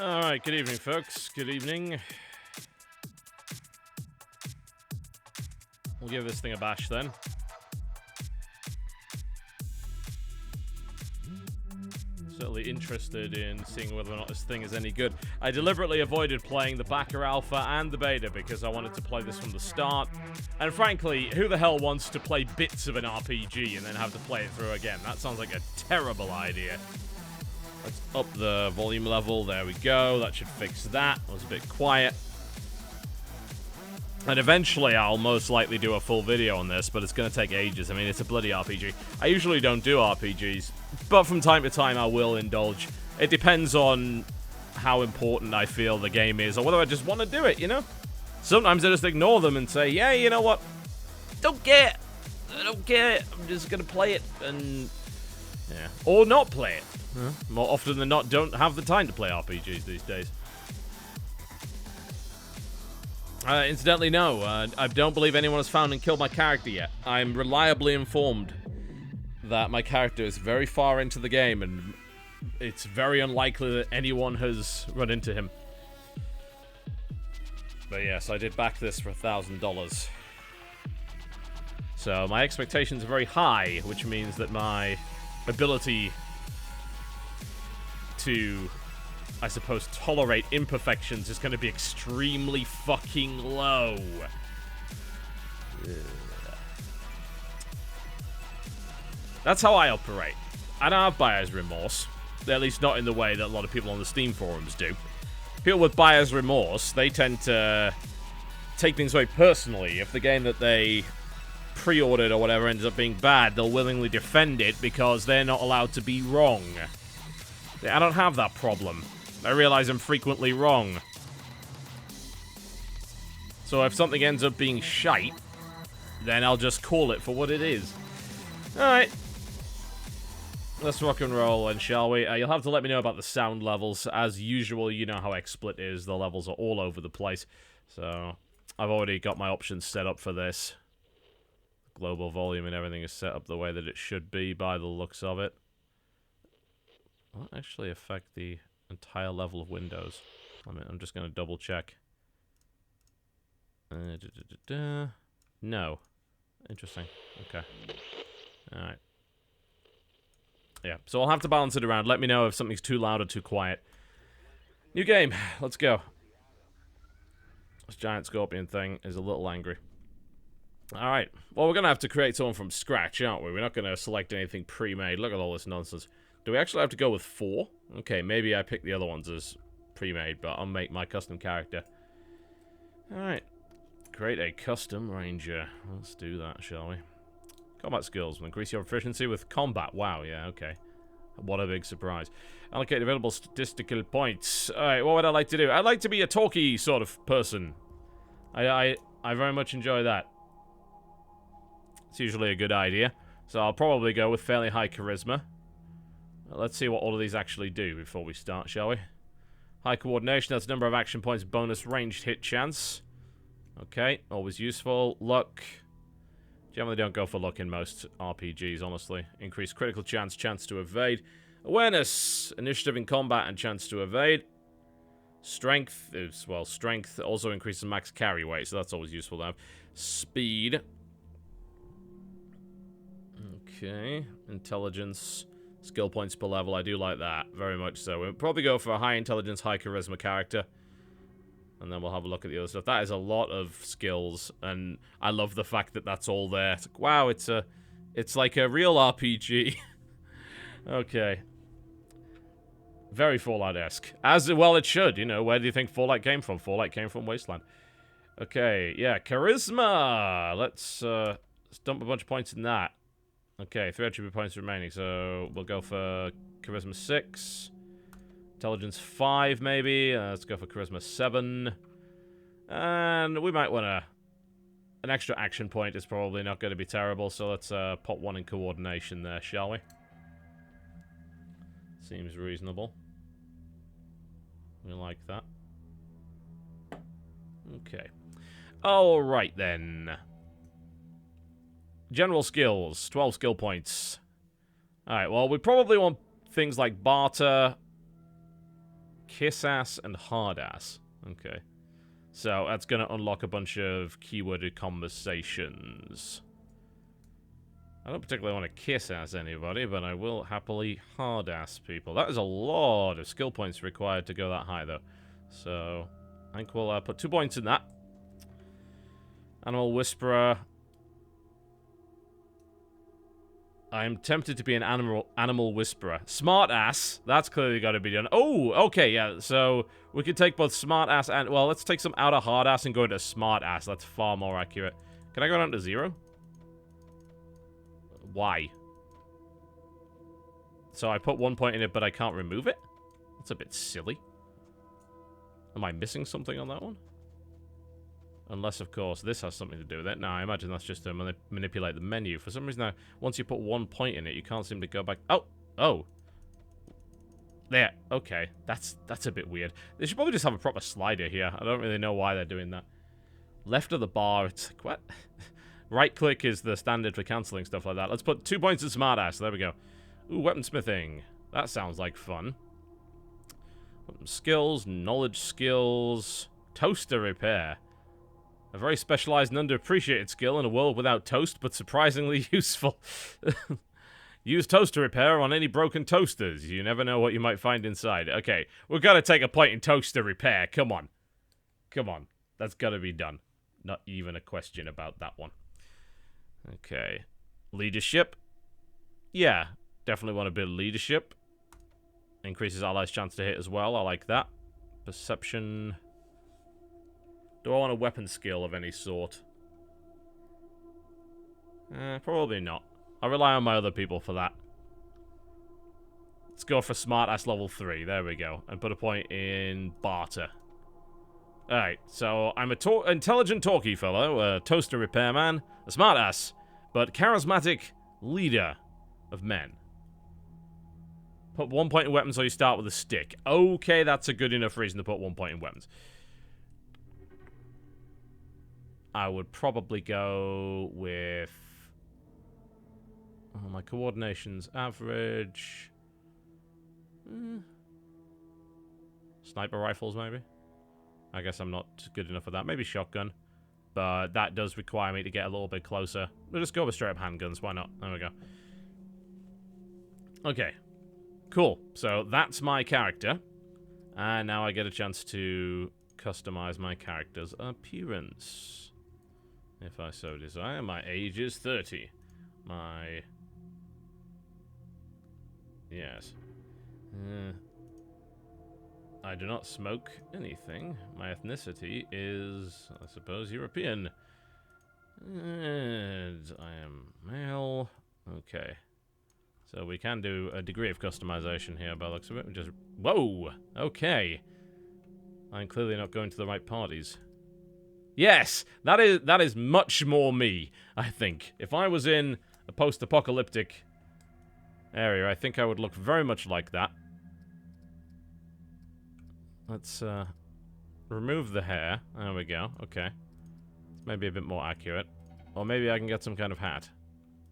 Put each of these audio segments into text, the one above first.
Alright, good evening, folks. Good evening. We'll give this thing a bash, then. Certainly interested in seeing whether or not this thing is any good. I deliberately avoided playing the backer alpha and the beta because I wanted to play this from the start. And frankly, who the hell wants to play bits of an RPG and then have to play it through again? That sounds like a terrible idea. Let's up the volume level. There we go. That should fix that. It was a bit quiet. And eventually I'll most likely do a full video on this, but it's going to take ages. I mean, it's a bloody RPG. I usually don't do RPGs, but from time to time I will indulge. It depends on how important I feel the game is, or whether I just want to do it, you know? Sometimes I just ignore them and say, yeah, you know what? Don't care. I don't care. I'm just going to play it, and... yeah. Or not play it. More often than not, don't have the time to play RPGs these days. Incidentally, no. I don't believe anyone has found and killed my character yet. I'm reliably informed that my character is very far into the game, and it's very unlikely that anyone has run into him. But yes, I did back this for $1,000. So my expectations are very high, which means that my ability to, I suppose, tolerate imperfections is going to be extremely fucking low. That's how I operate. I don't have buyer's remorse. At least not in the way that a lot of people on the Steam forums do. People with buyer's remorse, they tend to take things very personally. If the game that they pre-ordered or whatever ends up being bad, they'll willingly defend it because they're not allowed to be wrong. I don't have that problem. I realize I'm frequently wrong. So if something ends up being shite, then I'll just call it for what it is. Alright. Let's rock and roll, then, shall we? You'll have to let me know about the sound levels. As usual, you know how XSplit is. The levels are all over the place. So, I've already got my options set up for this. Global volume and everything is set up the way that it should be by the looks of it. Will it actually affect the entire level of Windows? I'm just going to double check. No. Interesting. Okay. Alright. Yeah, so I'll have to balance it around. Let me know if something's too loud or too quiet. New game. Let's go. This giant scorpion thing is a little angry. Alright. Well, we're going to have to create someone from scratch, aren't we? We're not going to select anything pre-made. Look at all this nonsense. Do we actually have to go with 4? Okay, maybe I pick the other ones as pre-made, but I'll make my custom character. Alright. Create a custom ranger. Let's do that, shall we? Combat skills will increase your proficiency with combat. Wow, yeah, okay. What a big surprise. Allocate available statistical points. Alright, what would I like to do? I'd like to be a talky sort of person. I very much enjoy that. It's usually a good idea. So I'll probably go with fairly high charisma. Let's see what all of these actually do before we start, shall we? High coordination, that's number of action points, bonus ranged hit chance. Okay, always useful. Luck. Generally don't go for luck in most RPGs, honestly. Increased critical chance, chance to evade. Awareness, initiative in combat, and chance to evade. Strength is, well, strength also increases max carry weight, so that's always useful to have. Speed. Okay, intelligence. Skill points per level, I do like that, very much so. We'll probably go for a high intelligence, high charisma character. And then we'll have a look at the other stuff. That is a lot of skills, and I love the fact that that's all there. It's like, wow, it's like a real RPG. Okay. Very Fallout-esque. As well it should, you know. Where do you think Fallout came from? Fallout came from Wasteland. Okay, yeah, charisma! Let's dump a bunch of points in that. Okay, 3 attribute points remaining, so we'll go for Charisma 6. Intelligence 5, maybe. Let's go for Charisma 7. And we might want to... An extra action point is probably not going to be terrible, so let's pop 1 in coordination there, shall we? Seems reasonable. We like that. Okay. Alright then. General skills, 12 skill points. Alright, well, we probably want things like barter, Kiss ass and hard ass. Okay. So that's going to unlock a bunch of keyworded conversations. I don't particularly want to kiss ass anybody, but I will happily hard ass people. That is a lot of skill points required to go that high, though. So I think we'll put 2 points in that. Animal Whisperer. I am tempted to be an animal whisperer. Smart ass. That's clearly got to be done. Oh, okay, yeah. So we could take both smart ass and... Well, let's take some out of hard ass and go into smart ass. That's far more accurate. Can I go down to 0? Why? So I put 1 point in it, but I can't remove it? That's a bit silly. Am I missing something on that one? Unless, of course, this has something to do with it. No, I imagine that's just to manipulate the menu. For some reason, once you put 1 point in it, you can't seem to go back. Oh! Oh! There. Okay. That's a bit weird. They should probably just have a proper slider here. I don't really know why they're doing that. Left of the bar, it's like, what? Right-click is the standard for cancelling stuff like that. Let's put 2 points in smartass. There we go. Ooh, weaponsmithing. That sounds like fun. Skills, knowledge skills, toaster repair. A very specialized and underappreciated skill in a world without toast, but surprisingly useful. Use toaster repair on any broken toasters. You never know what you might find inside. Okay, we've got to take a point in toaster repair. Come on. Come on. That's got to be done. Not even a question about that one. Okay. Leadership. Yeah, definitely want a bit of leadership. Increases allies' chance to hit as well. I like that. Perception. Do I want a weapon skill of any sort? Probably not. I'll rely on my other people for that. Let's go for smartass level 3. There we go. And put a point in barter. Alright, so I'm a intelligent talky fellow, a toaster repairman, a smartass, but charismatic leader of men. Put 1 point in weapons so you start with a stick. Okay, that's a good enough reason to put 1 point in weapons. I would probably go with... Oh, my coordination's average. Sniper rifles, maybe? I guess I'm not good enough for that. Maybe shotgun. But that does require me to get a little bit closer. We'll just go with straight-up handguns. Why not? There we go. Okay. Cool. So that's my character. And now I get a chance to customize my character's appearance. If I so desire. My age is 30. My... Yes. I do not smoke anything. My ethnicity is, I suppose, European. And I am male. Okay. So we can do a degree of customization here by the looks of it. Just, whoa! Okay. I'm clearly not going to the right parties. Yes! That is much more me, I think. If I was in a post-apocalyptic area, I think I would look very much like that. Let's remove the hair. There we go. Okay. It's maybe a bit more accurate. Or maybe I can get some kind of hat.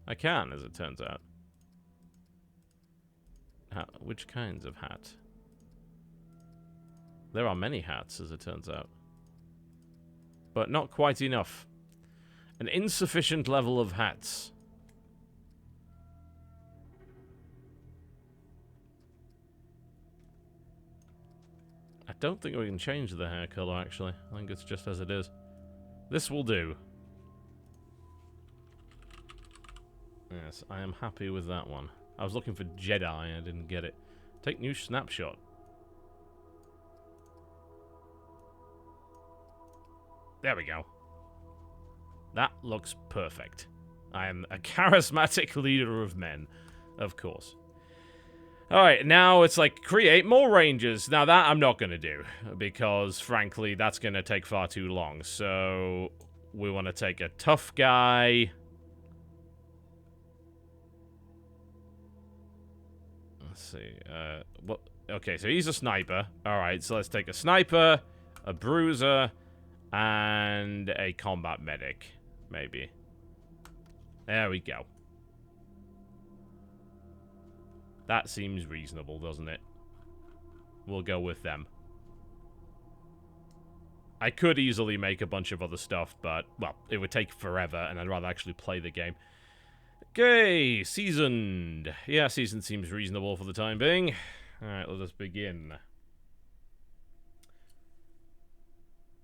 I can, as it turns out. Which kinds of hat? There are many hats, as it turns out. But not quite enough. An insufficient level of hats. I don't think we can change the hair color, actually. I think it's just as it is. This will do. Yes, I am happy with that one. I was looking for Jedi, I didn't get it. Take new snapshot. There we go. That looks perfect. I am a charismatic leader of men, of course. Alright, now it's like, create more rangers. Now that I'm not going to do, because frankly, that's going to take far too long. So, we want to take a tough guy. Let's see, what? Okay, so he's a sniper. Alright, so let's take a sniper, a bruiser, and a combat medic, maybe. There we go. That seems reasonable, doesn't it? We'll go with them. I could easily make a bunch of other stuff, but, well, it would take forever, and I'd rather actually play the game. Okay, seasoned. Yeah, seasoned seems reasonable for the time being. Alright, let us begin.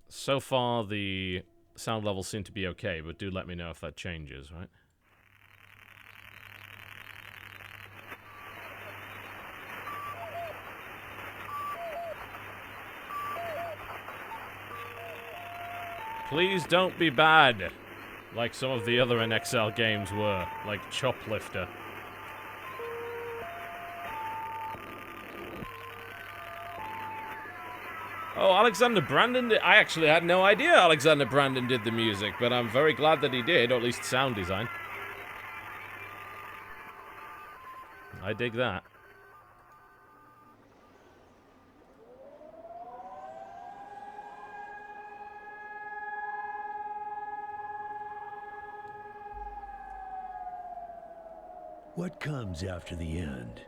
So far, the sound levels seem to be okay, but do let me know if that changes, right? Please don't be bad, like some of the other NXL games were, like Choplifter. Oh, Alexander Brandon I actually had no idea Alexander Brandon did the music, but I'm very glad that he did, or at least sound design. I dig that. What comes after the end?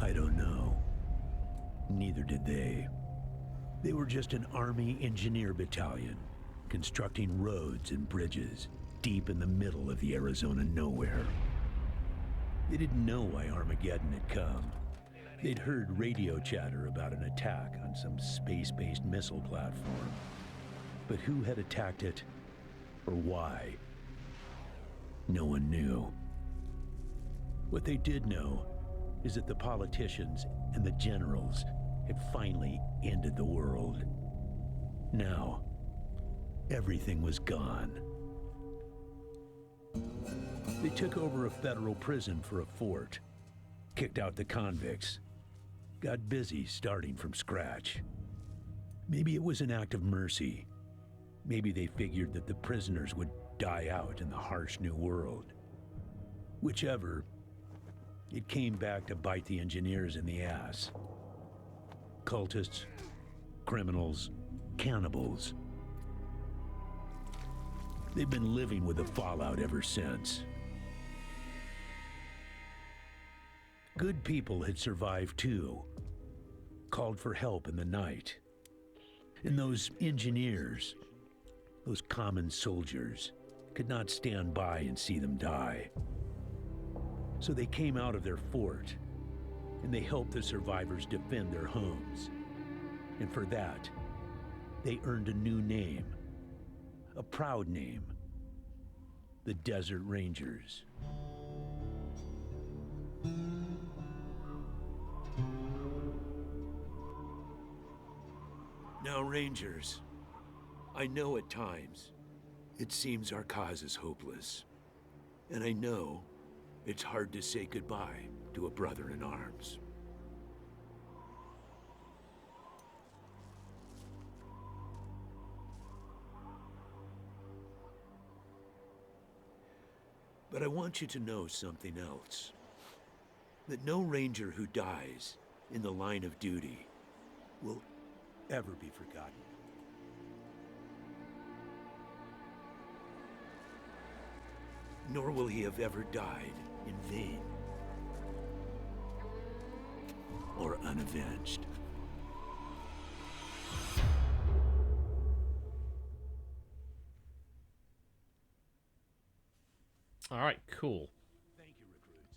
I don't know. Neither did they. They were just an army engineer battalion, constructing roads and bridges deep in the middle of the Arizona nowhere. They didn't know why Armageddon had come. They'd heard radio chatter about an attack on some space-based missile platform. But who had attacked it, or why? No one knew. What they did know is that the politicians and the generals had finally ended the world. Now, everything was gone. They took over a federal prison for a fort, kicked out the convicts, got busy starting from scratch. Maybe it was an act of mercy. Maybe they figured that the prisoners would die out in the harsh new world. Whichever, it came back to bite the engineers in the ass. Cultists, criminals, cannibals. They've been living with the fallout ever since. Good people had survived too, called for help in the night. And those engineers, those common soldiers, could not stand by and see them die. So they came out of their fort, and they helped the survivors defend their homes. And for that, they earned a new name, a proud name, the Desert Rangers. Now, Rangers, I know at times it seems our cause is hopeless. And I know it's hard to say goodbye to a brother in arms. But I want you to know something else. That no Ranger who dies in the line of duty will ever be forgotten. Nor will he have ever died in vain or unavenged. All right, cool. Thank you, recruits.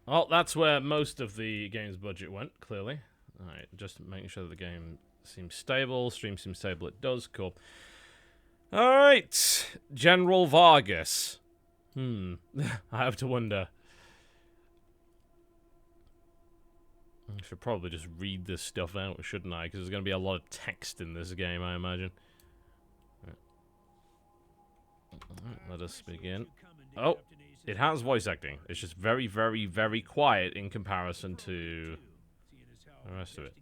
Well, that's where most of the game's budget went, clearly. All right, just making sure that the game seems stable. Stream seems stable. It does. Cool. All right, General Vargas. I have to wonder. I should probably just read this stuff out, shouldn't I? Because there's going to be a lot of text in this game, I imagine. Right, let us begin. Oh, it has voice acting. It's just very, very, very quiet in comparison to the rest of it.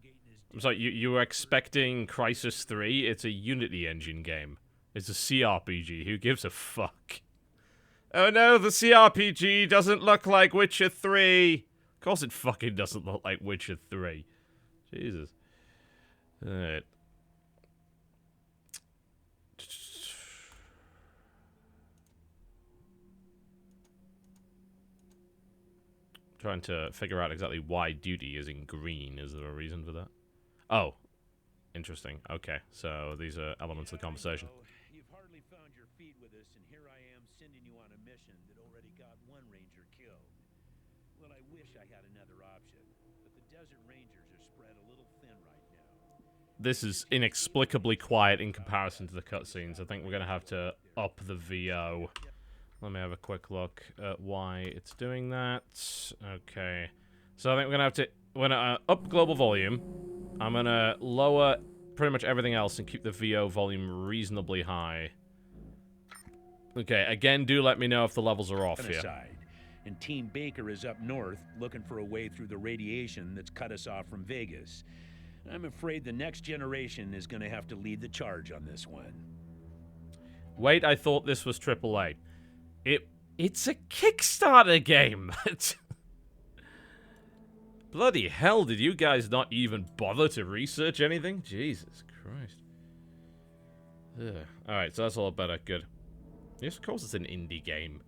I'm sorry, you were expecting Crysis 3? It's a Unity engine game. It's a CRPG. Who gives a fuck? Oh no, the CRPG doesn't look like Witcher 3. Of course it fucking doesn't look like Witcher 3. Jesus. Alright. Trying to figure out exactly why duty is in green. Is there a reason for that? Oh. Interesting. Okay, so these are elements of the conversation. You've hardly found your feet with us, and here I am sending you on a mission that already got one ranger killed. Well, I wish I had another option, but the desert rangers are spread a little thin right now. This is inexplicably quiet in comparison to the cutscenes. I think we're going to have to up the VO. Let me have a quick look at why it's doing that. Okay. So I think we're going to have to... We're going to up global volume. I'm going to lower pretty much everything else and keep the VO volume reasonably high. Okay, again, do let me know if the levels are off here. And Team Baker is up north looking for a way through the radiation that's cut us off from Vegas. I'm afraid the next generation is going to have to lead the charge on this one. Wait, I thought this was AAA. It's a Kickstarter game. Bloody hell, did you guys not even bother to research anything? Jesus Christ. Ugh. Alright, so that's a lot better. Good. Yes, of course it's an indie game.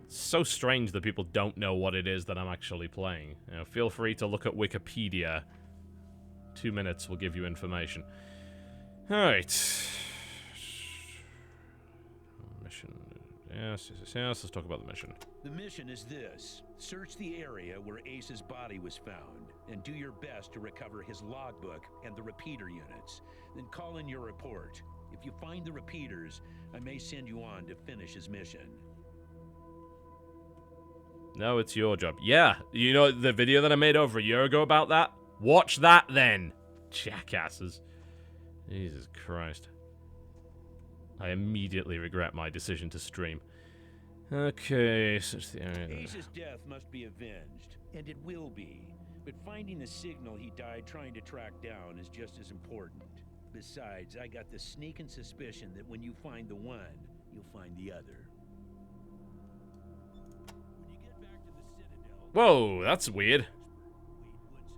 It's so strange that people don't know what it is that I'm actually playing. You know, feel free to look at Wikipedia. 2 minutes will give you information. Alright. Mission. Yes. Let's talk about the mission. The mission is this. Search the area where Ace's body was found, and do your best to recover his logbook and the repeater units. Then call in your report. If you find the repeaters, I may send you on to finish his mission. No, it's your job. Yeah, you know the video that I made over a year ago about that? Watch that then, jackasses. Jesus Christ. I immediately regret my decision to stream. Okay, search the area. Ace's death must be avenged, and it will be. But finding the signal he died trying to track down is just as important. Besides, I got the sneaking suspicion that when you find the one, you'll find the other. When you get back to the Citadel... Whoa, that's weird.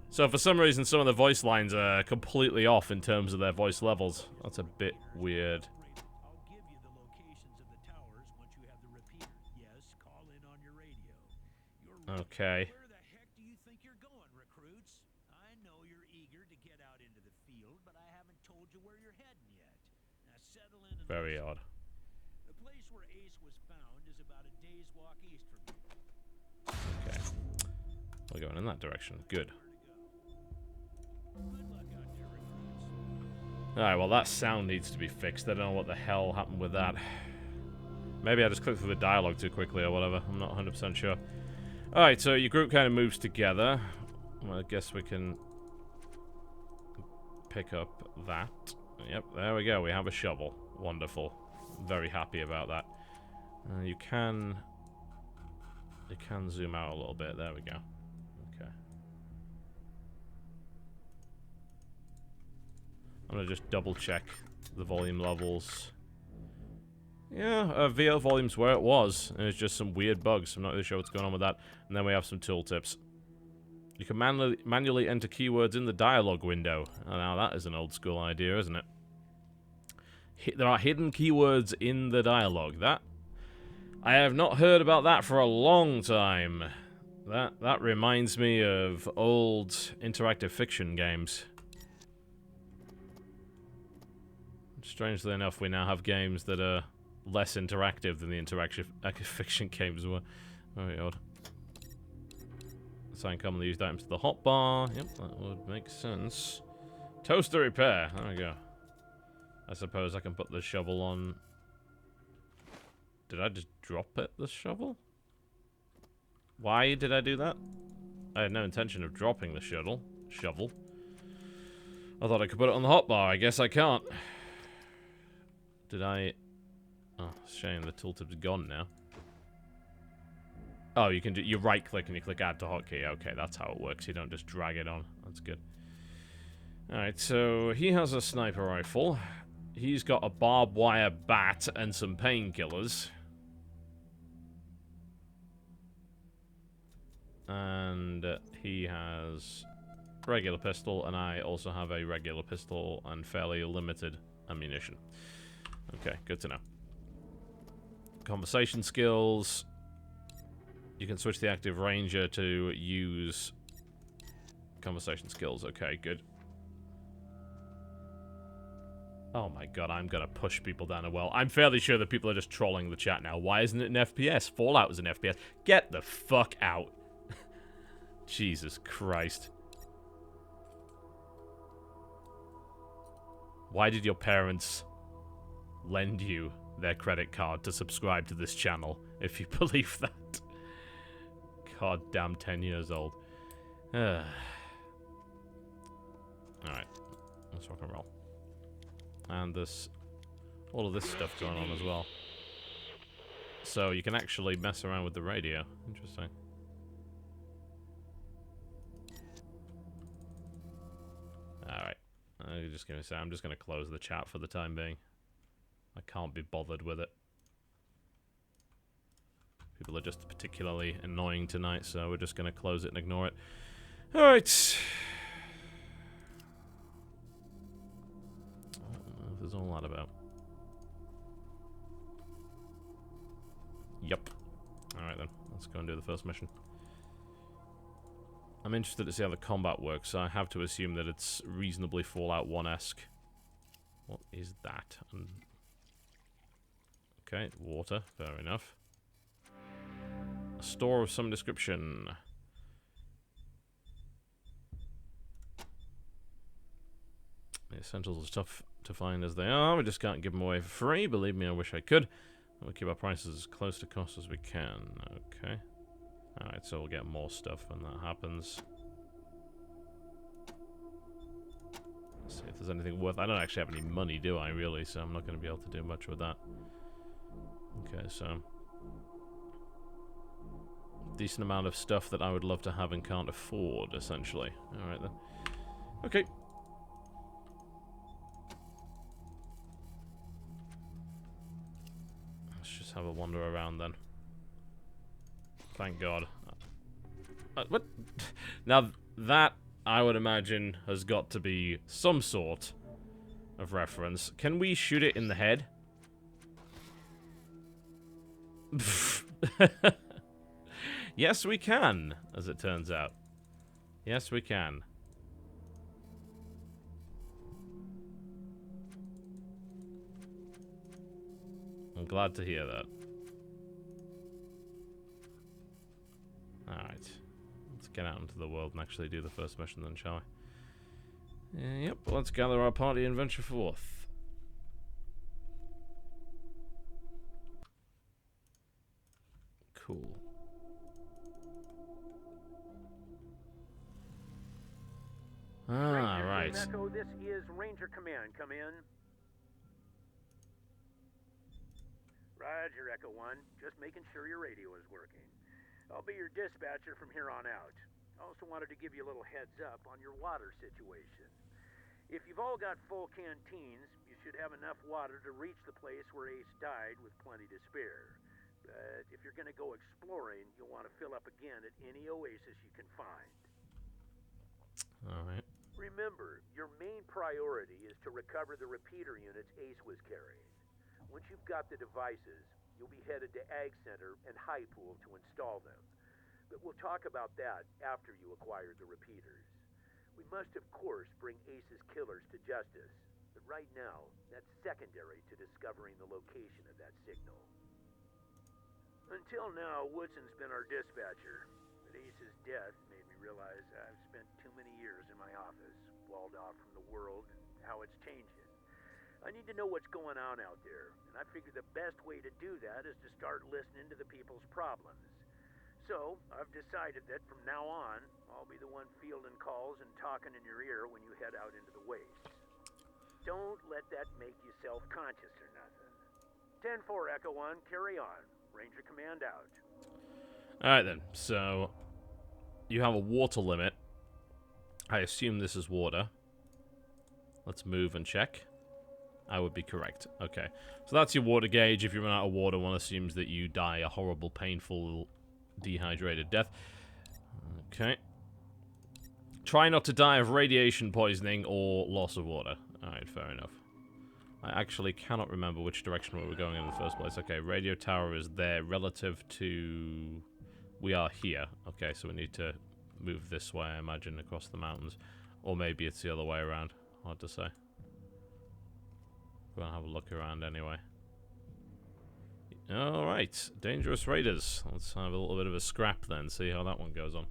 So for some reason, some of the voice lines are completely off in terms of their voice levels. That's a bit weird. I'll give you the locations of the towers once you have the repeater. Yes, call in on your radio. Okay. Where the heck do you think you're going, recruits? I know you're eager to get out into the field, but I haven't told you where you're heading yet. Now settle in and Very odd. The place where Ace was found is about a day's walk east from here. Okay. We're going in that direction. Good. Alright, well that sound needs to be fixed. I don't know what the hell happened with that. Maybe I just clicked through the dialogue too quickly or whatever. I'm not 100% sure. Alright, so your group kind of moves together. Well, I guess we can pick up that. Yep, there we go. We have a shovel. Wonderful. Very happy about that. You can zoom out a little bit. There we go. Okay. I'm gonna just double check the volume levels. Yeah, VO volume's where it was, and it's just some weird bugs. I'm not really sure what's going on with that. And then we have some tooltips. You can manually enter keywords in the dialogue window. Oh, now that is an old school idea, isn't it? There are hidden keywords in the dialogue. That I have not heard about that for a long time. That reminds me of old interactive fiction games. Strangely enough, we now have games that are less interactive than the interactive fiction games were. Very odd. Assign commonly used items to the hotbar. Yep, that would make sense. Toaster repair. There we go. I suppose I can put the shovel on. Did I just drop it, the shovel? Why did I do that? I had no intention of dropping the shovel. I thought I could put it on the hotbar. I guess I can't. Did I... Oh, shame, the tooltip's gone now. Oh, you can do... You right-click and you click add to hotkey. Okay, that's how it works. You don't just drag it on. That's good. Alright, so he has a sniper rifle. He's got a barbed wire bat and some painkillers. And he has regular pistol, and I also have a regular pistol and fairly limited ammunition. Okay, good to know. Conversation skills. You can switch the active ranger to use conversation skills. Okay, good. Oh my god, I'm gonna push people down a well. I'm fairly sure that people are just trolling the chat now. Why isn't it an FPS? Fallout was an FPS. Get the fuck out. Jesus Christ. Why did your parents lend you their credit card to subscribe to this channel, if you believe that? God damn, 10 years old. Alright. Let's rock and roll. And there's all of this stuff going on as well. So you can actually mess around with the radio. Interesting. Alright. I'm just going to say, I'm just going to close the chat for the time being. I can't be bothered with it. People are just particularly annoying tonight, so we're just going to close it and ignore it. Alright. I don't know if there's all that about. Yup. Alright then, let's go and do the first mission. I'm interested to see how the combat works, so I have to assume that it's reasonably Fallout 1-esque. What is that? Okay, water, fair enough. A store of some description. The essentials are tough to find as they are. We just can't give them away for free. Believe me, I wish I could. We'll keep our prices as close to cost as we can. Okay. Alright, so we'll get more stuff when that happens. Let's see if there's anything worth... I don't actually have any money, do I, really? So I'm not going to be able to do much with that. Okay, so... decent amount of stuff that I would love to have and can't afford, essentially. Alright then. Okay. Let's just have a wander around then. Thank God. What? Now, that, I would imagine, has got to be some sort of reference. Can we shoot it in the head? Yes, we can, as it turns out. Yes, we can. I'm glad to hear that. Alright. Let's get out into the world and actually do the first mission then, shall we? Yep, let's gather our party and venture forth. Cool. Ah, right. Echo, this is Ranger Command. Come in. Roger, Echo 1. Just making sure your radio is working. I'll be your dispatcher from here on out. I also wanted to give you a little heads up on your water situation. If you've all got full canteens, you should have enough water to reach the place where Ace died with plenty to spare. But if you're going to go exploring, you'll want to fill up again at any oasis you can find. Alright. Remember, your main priority is to recover the repeater units Ace was carrying. Once you've got the devices, you'll be headed to Ag Center and High Pool to install them. But we'll talk about that after you acquire the repeaters. We must, of course, bring Ace's killers to justice. But right now, that's secondary to discovering the location of that signal. Until now, Woodson's been our dispatcher. But Ace's death made me realize I've spent too many years in my office, walled off from the world and how it's changing. I need to know what's going on out there, and I figure the best way to do that is to start listening to the people's problems. So, I've decided that from now on, I'll be the one fielding calls and talking in your ear when you head out into the wastes. Don't let that make you self-conscious or nothing. 10-4, Echo 1, carry on. Ranger Command out. Alright then, so... you have a water limit. I assume this is water. Let's move and check. I would be correct. Okay. So that's your water gauge. If you run out of water, one assumes that you die a horrible, painful, dehydrated death. Okay. Try not to die of radiation poisoning or loss of water. Alright, fair enough. I actually cannot remember which direction we were going in the first place. Okay, radio tower is there relative to... we are here. Okay, so we need to move this way, I imagine, across the mountains. Or maybe it's the other way around. Hard to say. Go and have a look around anyway. Alright, dangerous raiders. Let's have a little bit of a scrap then, see how that one goes on.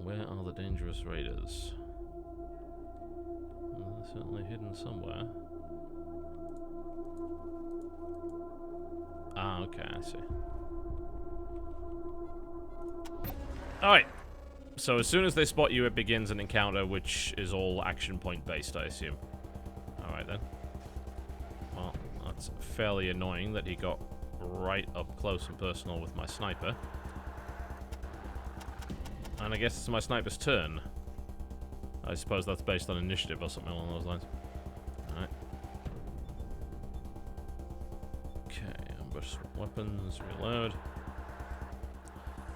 Where are the dangerous raiders? Well, they're certainly hidden somewhere. Ah, okay, I see. Alright. So as soon as they spot you, it begins an encounter, which is all action point based, I assume. Alright then. Well, that's fairly annoying that he got right up close and personal with my sniper. And I guess it's my sniper's turn. I suppose that's based on initiative or something along those lines. Alright. Okay, ambush weapons, reload.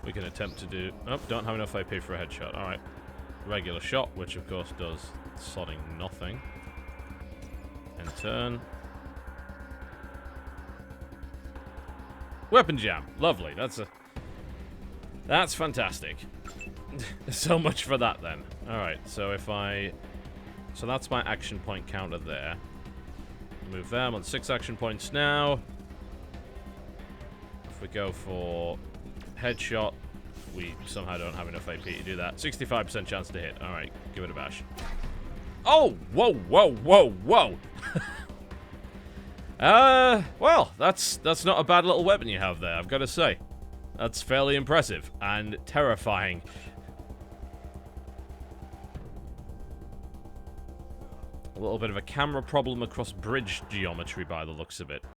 We can attempt to do... Oh, don't have enough AP for a headshot. Alright. Regular shot, which of course does sodding nothing. And turn. Weapon jam. Lovely. That's fantastic. So much for that then. Alright, so if I... So that's my action point counter there. Move there. I'm on 6 action points now. If we go for headshot, we somehow don't have enough AP to do that. 65% chance to hit. Alright, give it a bash. Oh! Whoa, whoa, whoa, whoa! Well, that's not a bad little weapon you have there, I've got to say. That's fairly impressive and terrifying. A little bit of a camera problem across bridge geometry by the looks of it.